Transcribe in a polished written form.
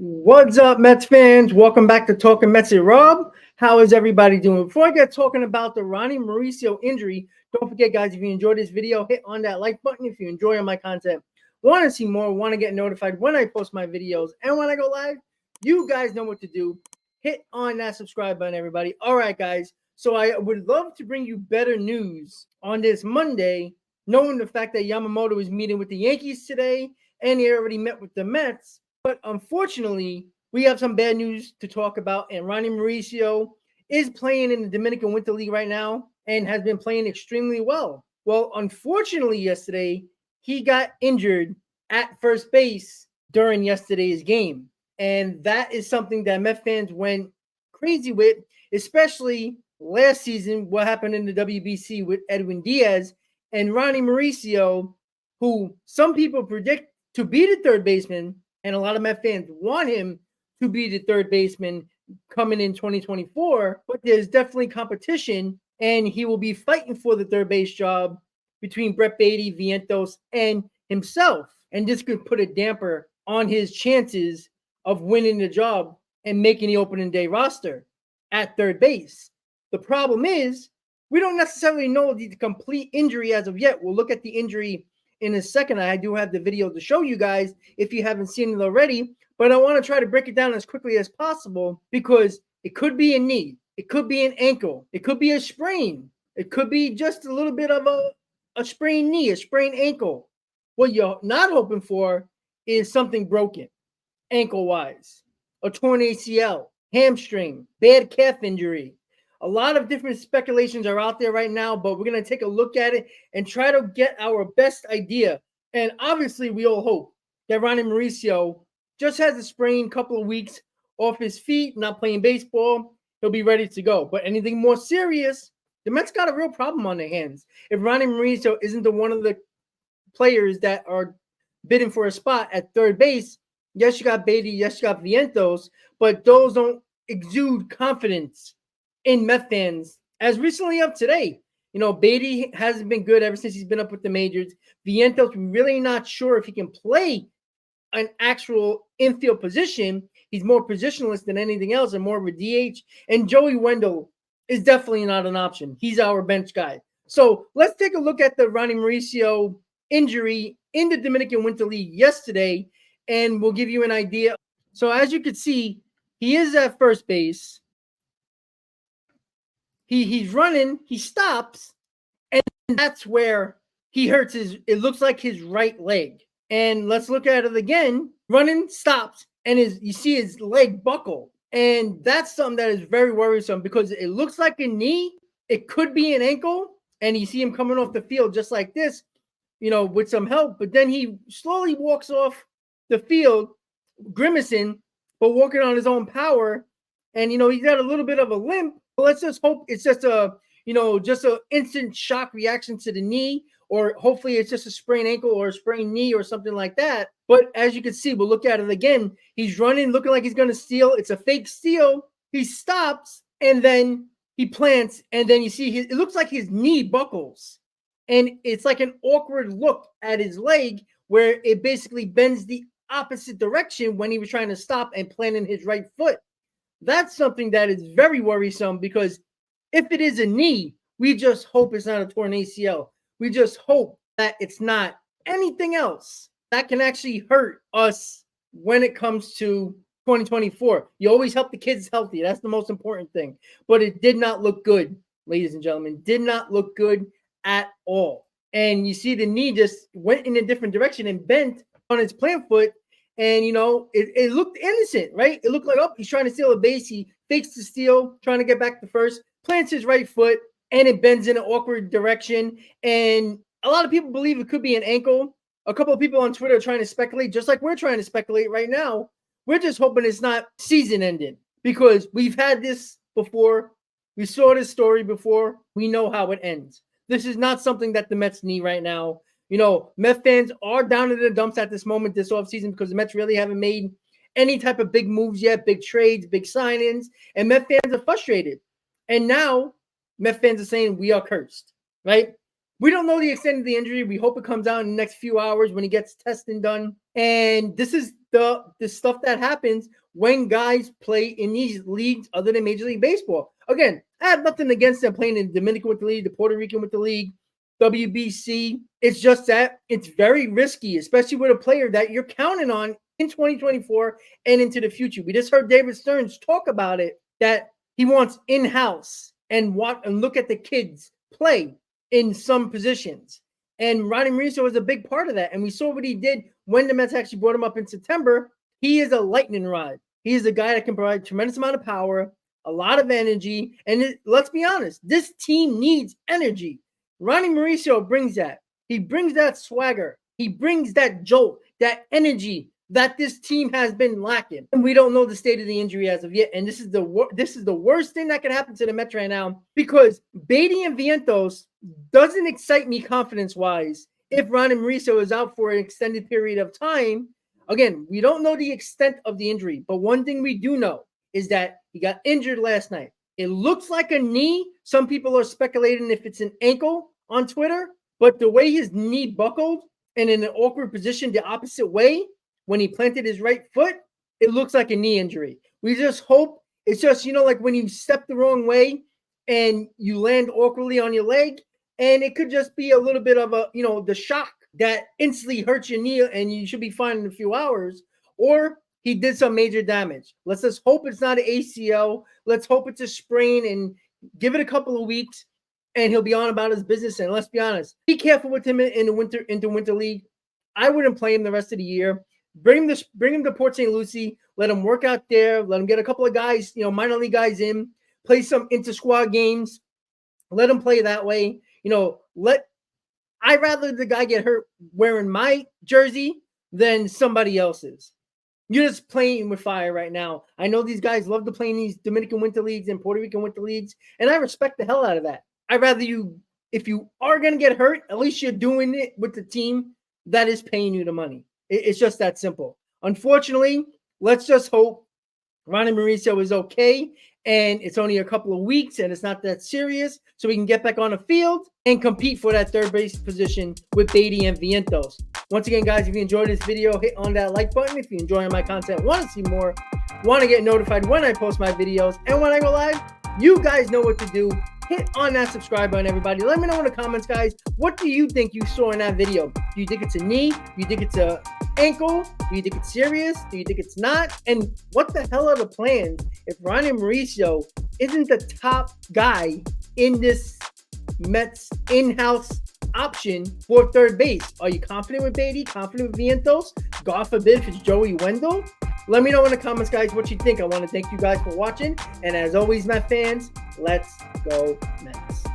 What's up, Mets fans? Welcome back to Talking Mets with Rob. How is everybody doing? Before I get talking about the Ronny Mauricio injury, don't forget, guys, if you enjoyed this video, hit on that like button if you enjoy my content. Want to see more, want to get notified when I post my videos and when I go live, you guys know what to do. Hit on that subscribe button, everybody. All right, guys. So I would love to bring you better news on this Monday, knowing the fact that Yamamoto is meeting with the Yankees today and he already met with the Mets. But unfortunately, we have some bad news to talk about, and Ronny Mauricio is playing in the Dominican Winter League right now and has been playing extremely well. Well, unfortunately, yesterday, he got injured at first base during yesterday's game. And that is something that Met fans went crazy with, especially last season, what happened in the WBC with Edwin Diaz and Ronny Mauricio, who some people predict to be the third baseman, and a lot of Met fans want him to be the third baseman coming in 2024, but there's definitely competition, and he will be fighting for the third base job between Brett Baty, Vientos, and himself. And this could put a damper on his chances of winning the job and making the opening day roster at third base. The problem is we don't necessarily know the complete injury as of yet. We'll look at the injury in a second. I do have the video to show you guys if you haven't seen it already, but I want to try to break it down as quickly as possible because it could be a knee, it could be an ankle, it could be a sprain, it could be just a little bit of a sprained knee, a sprained ankle. What you're not hoping for is something broken ankle-wise, a torn ACL, hamstring, bad calf injury. A lot of different speculations are out there right now, but we're going to take a look at it and try to get our best idea. And obviously, we all hope that Ronny Mauricio just has a sprain, couple of weeks off his feet, not playing baseball. He'll be ready to go. But anything more serious, the Mets got a real problem on their hands. If Ronny Mauricio isn't one of the players that are bidding for a spot at third base, yes, you got Baty, yes, you got Vientos, but those don't exude confidence in Met fans as recently of today. You know, Baty hasn't been good ever since he's been up with the majors. Vientos, we're really not sure if he can play an actual infield position. He's more positionless than anything else and more of a DH. And Joey Wendell is definitely not an option. He's our bench guy. So let's take a look at the Ronny Mauricio injury in the Dominican Winter League yesterday, and we'll give you an idea. So as you can see, he is at first base. He's running, he stops, and that's where he hurts it looks like his right leg. And let's look at it again. Running, stops, and you see his leg buckle. And that's something that is very worrisome because it looks like a knee. It could be an ankle. And you see him coming off the field just like this, you know, with some help. But then he slowly walks off the field, grimacing, but working on his own power. And, you know, he's got a little bit of a limp. Let's just hope it's just just an instant shock reaction to the knee, or hopefully it's just a sprained ankle or a sprained knee or something like that. But as you can see, we'll look at it again. He's running, looking like he's going to steal. It's a fake steal. He stops, and then he plants, and then you see it looks like his knee buckles. And it's like an awkward look at his leg where it basically bends the opposite direction when he was trying to stop and plant in his right foot. That's something that is very worrisome because if it is a knee, we just hope it's not a torn ACL. We just hope that it's not anything else that can actually hurt us when it comes to 2024. You always help the kids healthy. That's the most important thing. But it did not look good, ladies and gentlemen. Did not look good at all. And you see the knee just went in a different direction and bent on his plant foot. And, you know, it looked innocent, right? It looked like, oh, he's trying to steal a base. He fakes the steal, trying to get back to first, plants his right foot, and it bends in an awkward direction. And a lot of people believe it could be an ankle. A couple of people on Twitter are trying to speculate, just like we're trying to speculate right now. We're just hoping it's not season ending because we've had this before. We saw this story before. We know how it ends. This is not something that the Mets need right now. You know, Mets fans are down in the dumps at this moment this offseason because the Mets really haven't made any type of big moves yet, big trades, big signings, and Mets fans are frustrated. And now Mets fans are saying we are cursed, right? We don't know the extent of the injury. We hope it comes out in the next few hours when he gets testing done. And this is the stuff that happens when guys play in these leagues other than Major League Baseball. Again, I have nothing against them playing in the Dominican with the league, the Puerto Rican with the league, WBC. It's just that it's very risky, especially with a player that you're counting on in 2024 and into the future. We just heard David Stearns talk about it, that he wants in-house and look at the kids play in some positions. And Ronny Mauricio was a big part of that. And we saw what he did when the Mets actually brought him up in September. He is a lightning rod. He is a guy that can provide a tremendous amount of power, a lot of energy. And let's be honest, this team needs energy. Ronny Mauricio brings that. He brings that swagger. He brings that jolt, that energy that this team has been lacking. And we don't know the state of the injury as of yet. And this is the worst thing that could happen to the Mets right now, because Beatty and Vientos doesn't excite me confidence-wise if Ronny Mauricio is out for an extended period of time. Again, we don't know the extent of the injury, but one thing we do know is that he got injured last night. It looks like a knee. Some people are speculating if it's an ankle on Twitter, but the way his knee buckled and in an awkward position the opposite way when he planted his right foot, it looks like a knee injury. We just hope it's just, like when you step the wrong way and you land awkwardly on your leg, and it could just be a little bit of the shock that instantly hurts your knee and you should be fine in a few hours, or he did some major damage. Let's just hope it's not an ACL. Let's hope it's a sprain and give it a couple of weeks and he'll be on about his business. And let's be honest, be careful with him in the winter league. I wouldn't play him the rest of the year. Bring him to Port St. Lucie. Let him work out there. Let him get a couple of guys, minor league guys in. Play some inter-squad games. Let him play that way. I'd rather the guy get hurt wearing my jersey than somebody else's. You're just playing with fire right now. I know these guys love to play in these Dominican winter leagues and Puerto Rican winter leagues, and I respect the hell out of that. I'd rather if you are going to get hurt, at least you're doing it with the team that is paying you the money. It's just that simple. Unfortunately, let's just hope Ronny Mauricio is okay and it's only a couple of weeks and it's not that serious, so we can get back on the field and compete for that third base position with Beatty and Vientos. Once again, guys, if you enjoyed this video, hit on that like button. If you're enjoying my content, want to see more, want to get notified when I post my videos and when I go live, you guys know what to do. Hit on that subscribe button, everybody. Let me know in the comments, guys. What do you think you saw in that video? Do you think it's a knee? Do you think it's a ankle? Do you think it's serious? Do you think it's not? And what the hell are the plans if Ronny Mauricio isn't the top guy in this Mets in-house option for third base? Are you confident with Beatty? Confident with Vientos? God forbid if it's Joey Wendell? Let me know in the comments, guys, what you think. I want to thank you guys for watching. And as always, Met fans, let's go Mets.